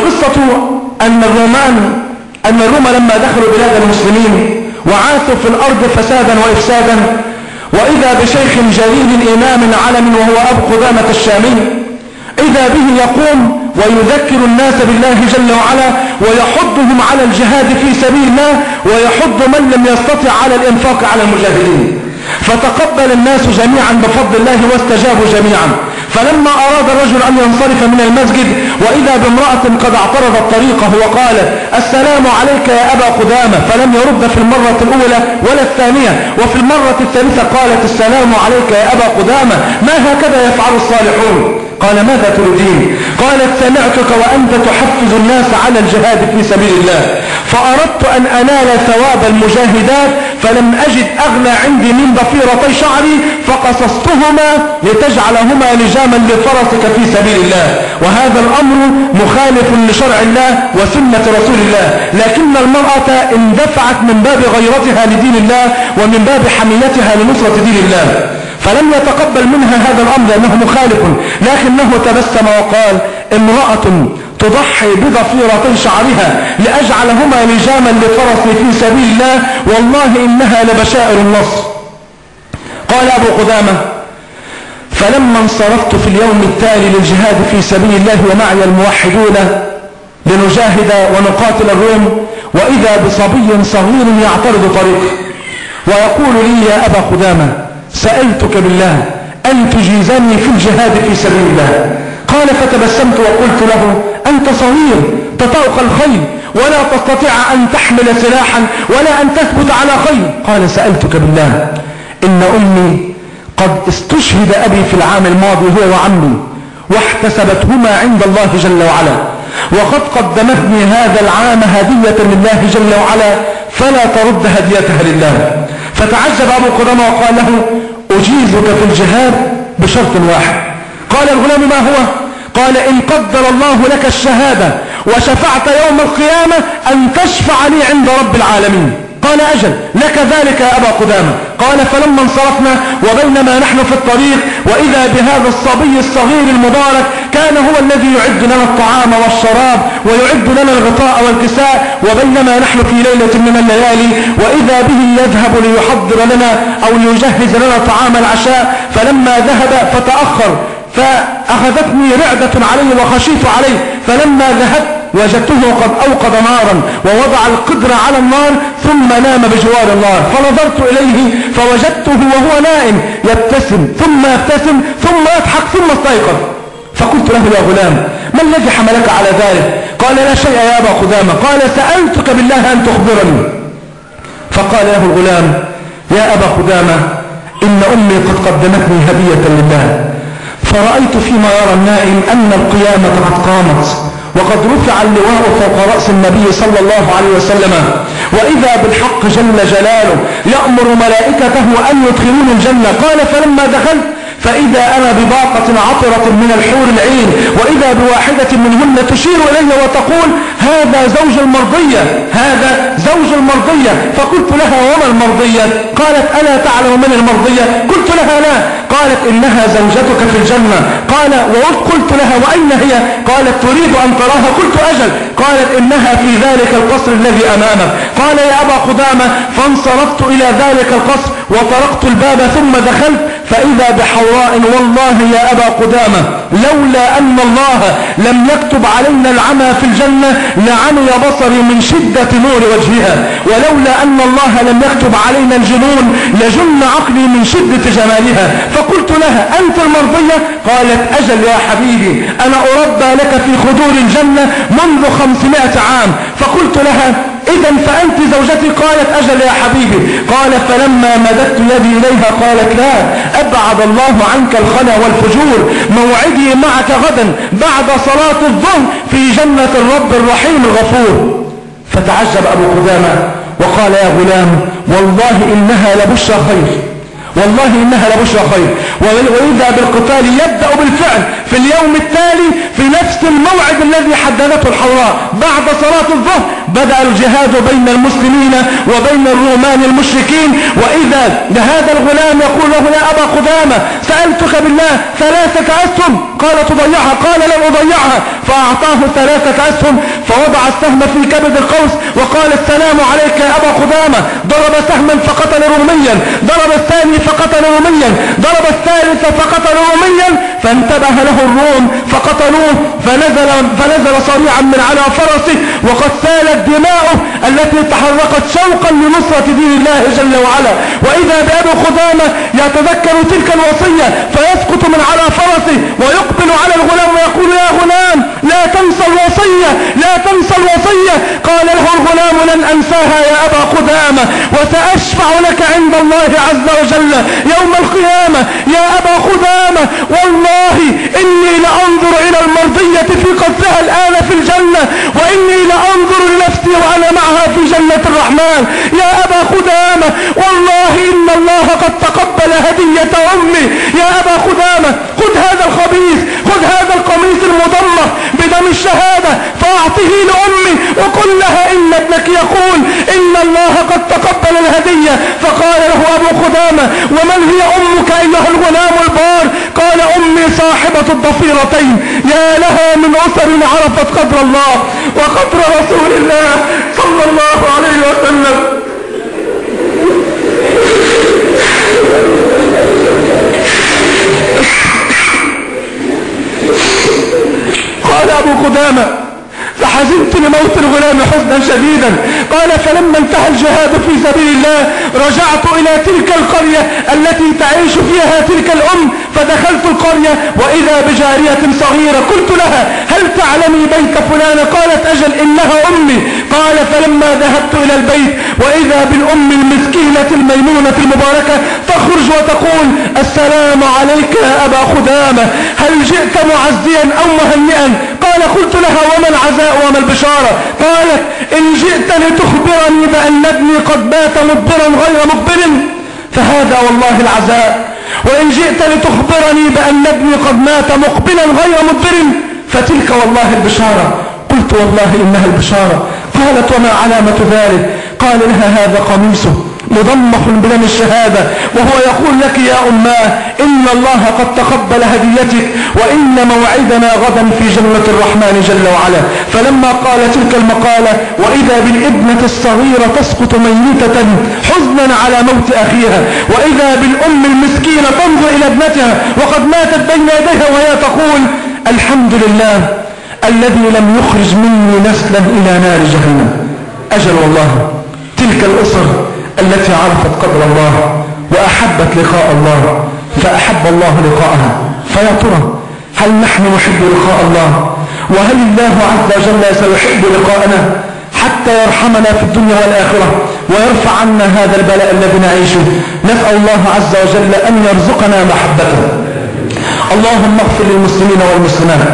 القصة أن الروم لما دخلوا بلاد المسلمين وعاثوا في الأرض فسادا وإفسادا، وإذا بشيخ جليل إمام علم وهو أبو قدامة الشامي، إذا به يقوم ويذكر الناس بالله جل وعلا ويحضهم على الجهاد في سبيل الله، ويحض من لم يستطع على الإنفاق على المجاهدين. فتقبل الناس جميعا بفضل الله واستجابوا جميعا. فلما أراد الرجل أن ينصرف من المسجد وإذا بامرأة قد اعترضت طريقه وقالت السلام عليك يا أبا قدامة، فلم يرد في المرة الأولى ولا الثانية، وفي المرة الثالثة قالت السلام عليك يا أبا قدامة، ما هكذا يفعل الصالحون؟ قال ماذا تريدين؟ قالت سمعتك وأنت تحفز الناس على الجهاد في سبيل الله، فأردت أن أنال ثواب المجاهدات فلم أجد أغلى عندي من ضفيرتي شعري فقصصتهما لتجعلهما لجاما لفرسك في سبيل الله، وهذا الأمر مخالف لشرع الله وسنة رسول الله، لكن المرأة اندفعت من باب غيرتها لدين الله ومن باب حميتها لنصرة دين الله، فلم يتقبل منها هذا الأمر لأنه مخالف، لكنه تبسم وقال امرأة تضحي بضفيرتي شعرها لأجعلهما لجاما لفرسي في سبيل الله والله إنها لبشائر النصر. قال أبو قدامة فلما انصرفت في اليوم التالي للجهاد في سبيل الله ومعي الموحدون لنجاهد ونقاتل الروم، وإذا بصبي صغير يعترض طريقه ويقول لي يا أبا قدامة سألتك بالله أن تجيزني في الجهاد في سبيل الله. قال فتبسمت وقلت له أنت صغير تطوق الخيل ولا تستطيع أن تحمل سلاحا ولا أن تثبت على خيل. قال سألتك بالله إن أمي قد استشهد أبي في العام الماضي هو وعمي واحتسبتهما عند الله جل وعلا، وقد قدمتني هذا العام هدية لله جل وعلا فلا ترد هديتها لله. فتعجب أبو قدامة وقال له أجيزك في الجهاد بشرط واحد. قال الغلام ما هو؟ قال إن قدر الله لك الشهادة وشفعت يوم القيامة أن تشفع لي عند رب العالمين. قال أجل لك ذلك يا أبا قدامة. قال فلما انصرفنا وبينما نحن في الطريق وإذا بهذا الصبي الصغير المبارك كان هو الذي يعد لنا الطعام والشراب ويعد لنا الغطاء والكساء، وبينما نحن في ليلة من الليالي وإذا به يذهب ليحضر لنا أو ليجهز لنا طعام العشاء، فلما ذهب فتأخر فأخذتني رعدة عليه وخشيت عليه، فلما ذهبت وجدته قد أوقد نارا ووضع القدر على النار ثم نام بجوار النار، فنظرت إليه فوجدته وهو نائم يبتسم ثم يبتسم ثم يضحك ثم استيقظ. فقلت له يا غلام ما الذي حملك على ذلك؟ قال لا شيء يا أبا قدامة. قال سألتك بالله أن تخبرني. فقال له الغلام يا أبا قدامة إن أمي قد قدمتني هدية لله، فرأيت فيما يرى النائم أن القيامة قد قامت وقد رفع اللواء فوق رأس النبي صلى الله عليه وسلم، وإذا بالحق جل جلاله يأمر ملائكته أن يدخلون الجنة. قال فلما دخلت فإذا أنا بباقة عطرة من الحور العين، وإذا بواحدة منهن تشير إلي وتقول هذا زوج المرضية، هذا زوج المرضية. فقلت لها وما المرضية؟ قالت ألا تعلم من المرضية؟ قلت لها لا. قالت إنها زوجتك في الجنة. قلت لها وأين هي؟ قالت تريد أن تراها؟ قلت أجل. قالت إنها في ذلك القصر الذي أمامك. قال يا أبا قدامة فانصرفت إلى ذلك القصر وطرقت الباب ثم دخلت فإذا بحوراء والله يا أبا قدامة لولا أن الله لم يكتب علينا العمى في الجنة لعمي بصري من شدة نور وجهها، ولولا أن الله لم يكتب علينا الجنون لجن عقلي من شدة جمالها. فقلت لها أنت المرضية؟ قالت أجل يا حبيبي أنا أربى لك في خدور الجنة منذ 500 عام. فقلت لها إذا فأنت زوجتي؟ قالت أجل يا حبيبي. قال فلما مددت يدي إليها قالت لا أبعد الله عنك الخنا والفجور، موعدي معك غدا بعد صلاة الظهر في جنة الرب الرحيم الغفور. فتعجب أبو قدامة وقال يا غلام والله إنها لبشرى خير، والله إنها لبشرى خير. وإذا بالقتال يبدأ بالفعل في اليوم التالي في نفس الموعد الذي حددته الحوراء بعد صلاة الظهر بدأ الجهاد بين المسلمين وبين الرومان المشركين، وإذا هذا الغلام يقول له يا أبا قدامة سألتك بالله 3 أسهم، قال تضيعها؟ قال لن أضيعها. فأعطاه 3 أسهم، فوضع السهم في كبد القوس وقال السلام عليك يا أبا قدامة. ضرب سهما فقتل روميا، ضرب الثاني فقتل روميا، ضرب الثالث فقتل روميا، فانتبه له الروم فقتلوه، فنزل صريعا من على فرسه وقد سالت دماؤه التي تحرقت شوقا لنصرة دين الله جل وعلا. وإذا بأبي قدامة يتذكر تلك الوصية فيسقط من على فرسه ويقبل على الغلام ويقول يا غلام لا تنسى الوصية، لا تنسى الوصية. قال له الغلام لن أنساها يا أبا قدامة، وسأشفع لك عند الله عز وجل يوم القيامة يا أبا قدامة، والله إني لأنظر إلى المرضية في قصها الآن في الجنة، وإني لأنظر لنفسي وأنا معها في جنة الرحمن. يا أبا قدامة والله إن الله قد تقبل هدية أمي. يا أبا قدامة خذ هذا الخبيث، خذ هذا القميص المضمر بدم الشهادة فأعطه لأمي وقل لها إن ابنك يقول إن الله قد تقبل الهدية. فقال له أبو قدامة ومن هي أمك أيها الغلام البار؟ قال أمي صاحبة الضفيرتين، يا لها من أسر عرفت قدر الله وقدر رسول الله صلى الله عليه وسلم. قال أبو قدامة فحزنت لموت الغلام حزنا شديدا. قال فلما انتهى الجهاد في سبيل الله رجعت إلى تلك القرية التي تعيش فيها تلك الأم، فدخلت القرية وإذا بجارية صغيرة، قلت لها هل تعلمي بيت فلان؟ قالت أجل إنها أمي. قال فلما ذهبت إلى البيت وإذا بالأم المسكينة الميمونة المباركة تخرج وتقول السلام عليك يا أبا قدامة، هل جئت معزيا أو مهنئا؟ قال قلت لها وما العزاء وما البشارة؟ قالت إن جئت لتخبرني بأن ابني قد مات مدبرا غير مقبل فهذا والله العزاء، وإن جئت لتخبرني بأن ابني قد مات مقبلا غير مدبر فتلك والله البشارة. قلت والله إنها البشارة. قالت وما علامة ذلك؟ قال لها هذا قميصه مضمخ بدم الشهادة وهو يقول لك يا أماه إن الله قد تقبل هديتك وإن موعدنا غدا في جنة الرحمن جل وعلا. فلما قال تلك المقالة وإذا بالابنة الصغيرة تسقط ميتة حزنا على موت أخيها، وإذا بالأم المسكينة تنظر إلى ابنتها وقد ماتت بين يديها وهي تقول الحمد لله الذي لم يخرج مني نسلا إلى نار جهنم. أجل والله تلك الأسر التي عرفت قدر الله وأحبت لقاء الله فأحب الله لقاءها. فيا ترى هل نحن نحب لقاء الله؟ وهل الله عز وجل سيحب لقاءنا حتى يرحمنا في الدنيا والآخرة ويرفع عنا هذا البلاء الذي نعيشه؟ نسأل الله عز وجل أن يرزقنا محبته. اللهم اغفر للمسلمين والمسلمات